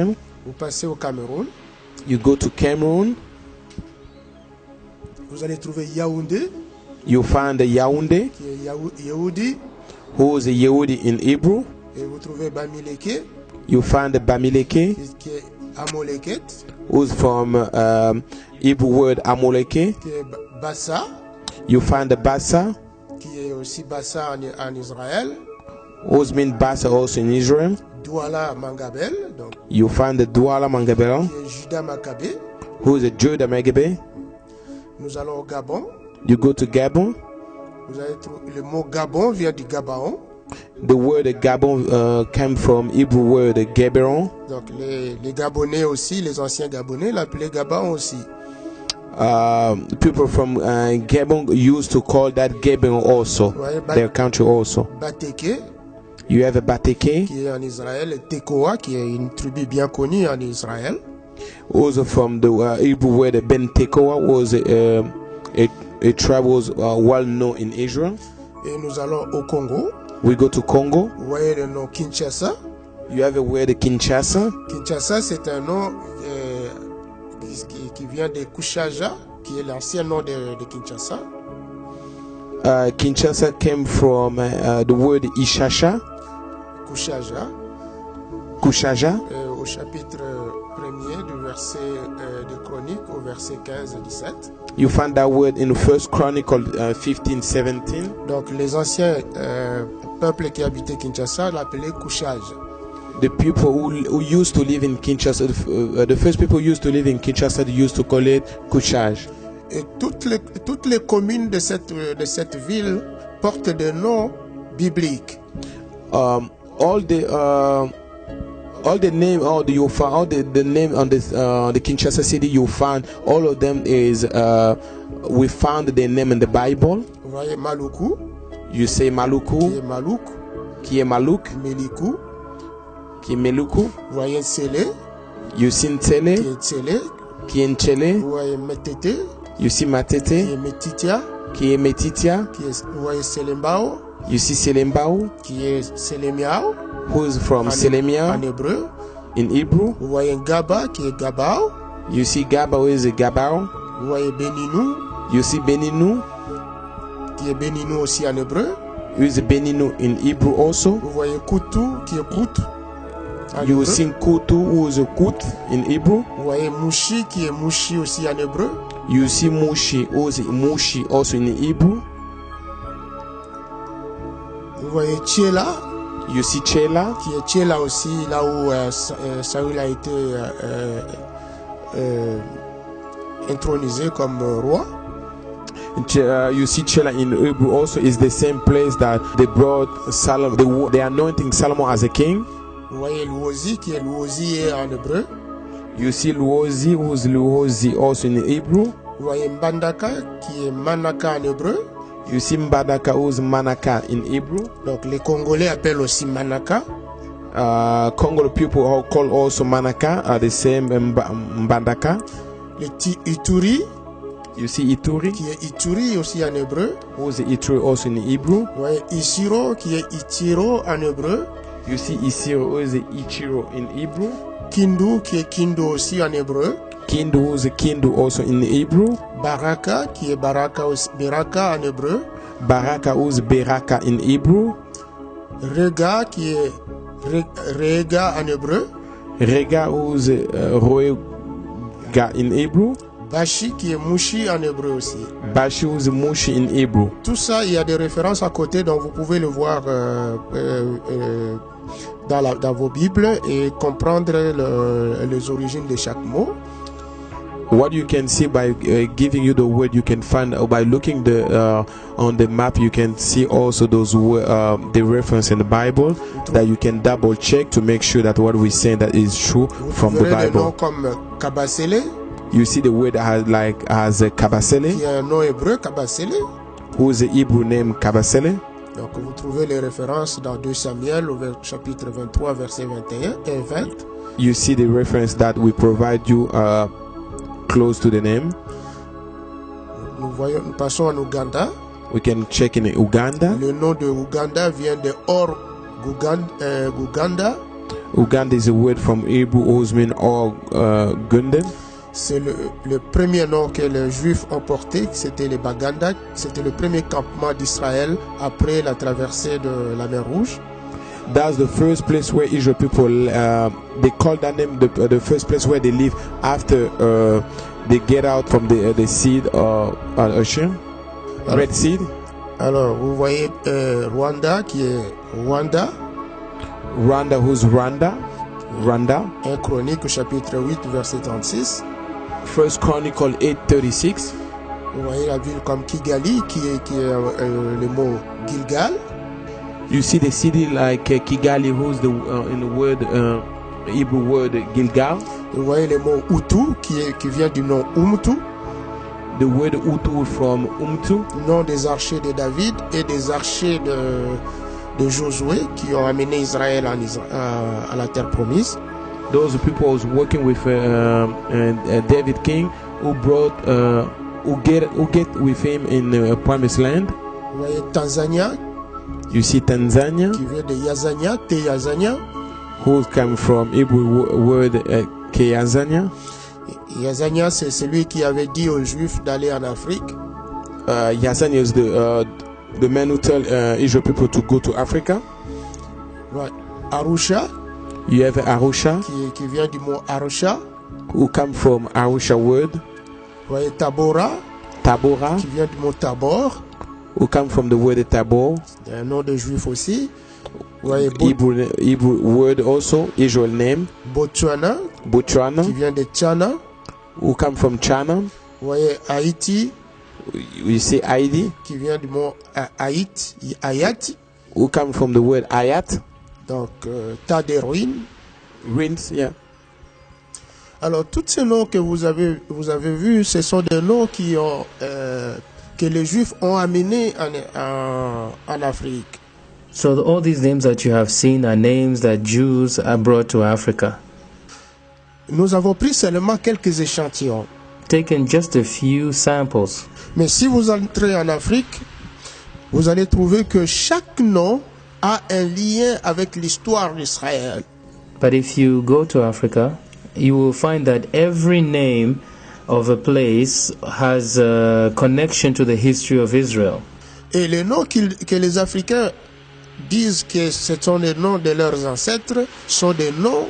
Vous passez au Cameroun. You go to Cameroon. Vous allez trouver Yaoundé. You find the Yaoundé, Qui est Yehudi. who is a Yehudi in Hebrew. Et vous trouvez Bamileke. You find the Bamileke, Qui est Amoleket. who's from Hebrew word Amoleke. Qui est Bassa. You find the Bassa, Qui est aussi Bassa en Israël. who's mean Bassa also in Israel. Douala Mangabel. Donc, You find the Douala Mangabela, qui est Judas Maccabée. who is a Judah Megabe. Nous allons au Gabon. You go to Gabon. Vous allez trouver le mot Gabon vient du Gabaon. The word Gabon came from Hebrew word Gaberon. Donc les Gabonais aussi, les anciens Gabonais l'appelaient Gabaon aussi. People from Gabon used to call that Gabon also, Ouais, their country also. Bateke, You have a Bateke, qui est en Israël, et Tekoa, qui est une tribu bien connue en Israël. also from the Hebrew word Ben Tekoa, was a tribe was well known in Israel. Et nous allons au Congo. We go to Congo. Vous voyez le nom Kinshasa. You have a word Kinshasa. Kinshasa, c'est un nom qui vient de Kushaja, qui est l'ancien nom de Kinshasa. Kinshasa came from the word Ishasha, Kushaja. Kushaja. Au chapitre 1er du verset de Chronique au verset 15 et 17. You find that word in First Chronicle 15:17. Donc les anciens peuples qui habitaient Kinshasa l'appelaient Kushaj. The people who used to live in Kinshasa, the first people who used to live in Kinshasa, they used to call it Kushaj. Et toutes les communes de cette ville portent des noms bibliques. All the name, you find all the name on this the Kinshasa city, you find all of them is we found their name in the Bible. Vous voyez Maluku, You say Maluku, qui est Malouk, Meliku, Meliku. Meluku. Vous voyez Nsele, You see Ntele, qui est Tsele. Nchele. Vous voyez Metete, You see qui Matete, est Metitia, Metitia. vous voyez Selembao, You see Selembao, qui est Selemiao who's from en Selemia hébreu. in Hebrew. Vous voyez Gaba, qui est Gabao. You see Gaba, who is a Gabao. Vous voyez Beninou, You see Beninu, qui est Beninou aussi en hébreu. who is a Beninu in Hebrew also. Vous voyez Koutou, qui est Kout en You hébreu. see Kutu, who is a Kut in Hebrew. Vous voyez Mouchi, qui est Mouchi aussi en hébreu. You see Mushi, who is Mushi also in Hebrew. Vous voyez Tchéla, You see Chela, qui est Tchéla aussi, là où Saül a été intronisé comme roi. You see Chela in Hebrew also is the same place that they brought Solomon, the anointing Solomon as a king. Vous voyez Louosi, qui est Louosi en hébreu. You see Luozi, who's Luozi also in Hebrew. Vous voyez Mbandaka, qui est Manaka en hébreu. You see Mbadaka, who's Manaka in Hebrew. Donc les Congolais appellent aussi Manaka. Congo people all call also Manaka, are the same Mbandaka. Les Ituri, You see Ituri, qui est Ituri aussi en hébreu. who's Ituri also in Hebrew. Vous voyez Isiro, qui est Itiro en hébreu. You see Isiro, who is Ichiro in Hebrew. Kindu, qui est Kindu aussi en hébreu. Kindu, who's Kindu also in Hebrew. Baraka, qui est Baraka en hébreu. Baraka, who's Beraka in Hebrew. Rega, qui est Rega en hébreu. Rega, who's Roega in Hebrew. Bashi, qui est Mushi en hébreu aussi. Bashi, who's Mushi in Hebrew. Tout ça, il y a des références à côté, donc vous pouvez le voir dans vos Bibles et comprendre les origines de chaque mot. What you can see by giving you the word, you can find by looking on the map. You can see also those the reference in the Bible that you can double check to make sure that what we say that is true from the Vous verrez des noms Bible. comme Kabasele, You see the word has Kabasele, qui est un nom hébreu, Kabasele. who is the Hebrew name Kabasele. Donc vous trouvez les références dans 2 Samuel au chapitre 23, verset 21 et 20. You see the reference that we provide you close to the name. Nous passons en Ouganda. We can check in Uganda. Le nom de Ouganda vient de Or Guganda, Uganda is a word from Hebrew whose mean or Gundan. C'est le premier nom que les Juifs ont porté, c'était les Baganda. C'était le premier campement d'Israël après la traversée de la mer Rouge. That's the first place where Israel people they call that name the first place where they live after they get out from the seed ocean, Red Sea. Alors vous voyez Rwanda qui est Rwanda. Rwanda who's Rwanda. 1 Chronique au chapitre 8 verset 36. First Chronicle 8:36. Vous voyez la ville comme Kigali qui est le mot Gilgal. You see the city like Kigali, who's the in the word Hebrew word Gilgal. Vous voyez le mot Hutu qui vient du nom Umtu. The word Hutu from Umtu. Nom des archers de David et des archers de Josué qui ont amené Israël à la terre promise. Those people was working with David King who brought who get with him in the promised land. Vous voyez Tanzania. You see Tanzania, qui vient de Yazania, Yazania. Who come from Hebrew word Yazania. Yazania, c'est celui qui avait dit aux Juifs d'aller en Afrique. Yazania is the man who tell Israel people to go to Africa. Right. Arusha. You have Arusha, qui vient du mot Arusha. Who come from Arusha word. Vous voyez Tabora. Qui vient du mot Tabor. Who come from the word Tabor. Un nom de juif aussi. Vous voyez Hebrew word also, Israel name. Botswana. Qui vient de Tchana. Who come from China. Vous voyez Haïti. You see Haïti. Qui vient du mot Ayat. Who come from the word Ayat. Donc, tas de ruines. Ruins, yeah. Alors, tous ces noms que vous avez vus, ce sont des noms que les Juifs ont amenés en Afrique. So all these names that you have seen are names that Jews are brought to Africa. Nous avons pris seulement quelques échantillons. Taken just a few samples. Mais si vous entrez en Afrique, vous allez trouver que chaque nom a un lien avec l'histoire d'Israël. But if you go to Africa, you will find that every name of a place has a connection to the history of Israel. Et les noms que les Africains disent que ce sont les noms de leurs ancêtres sont des noms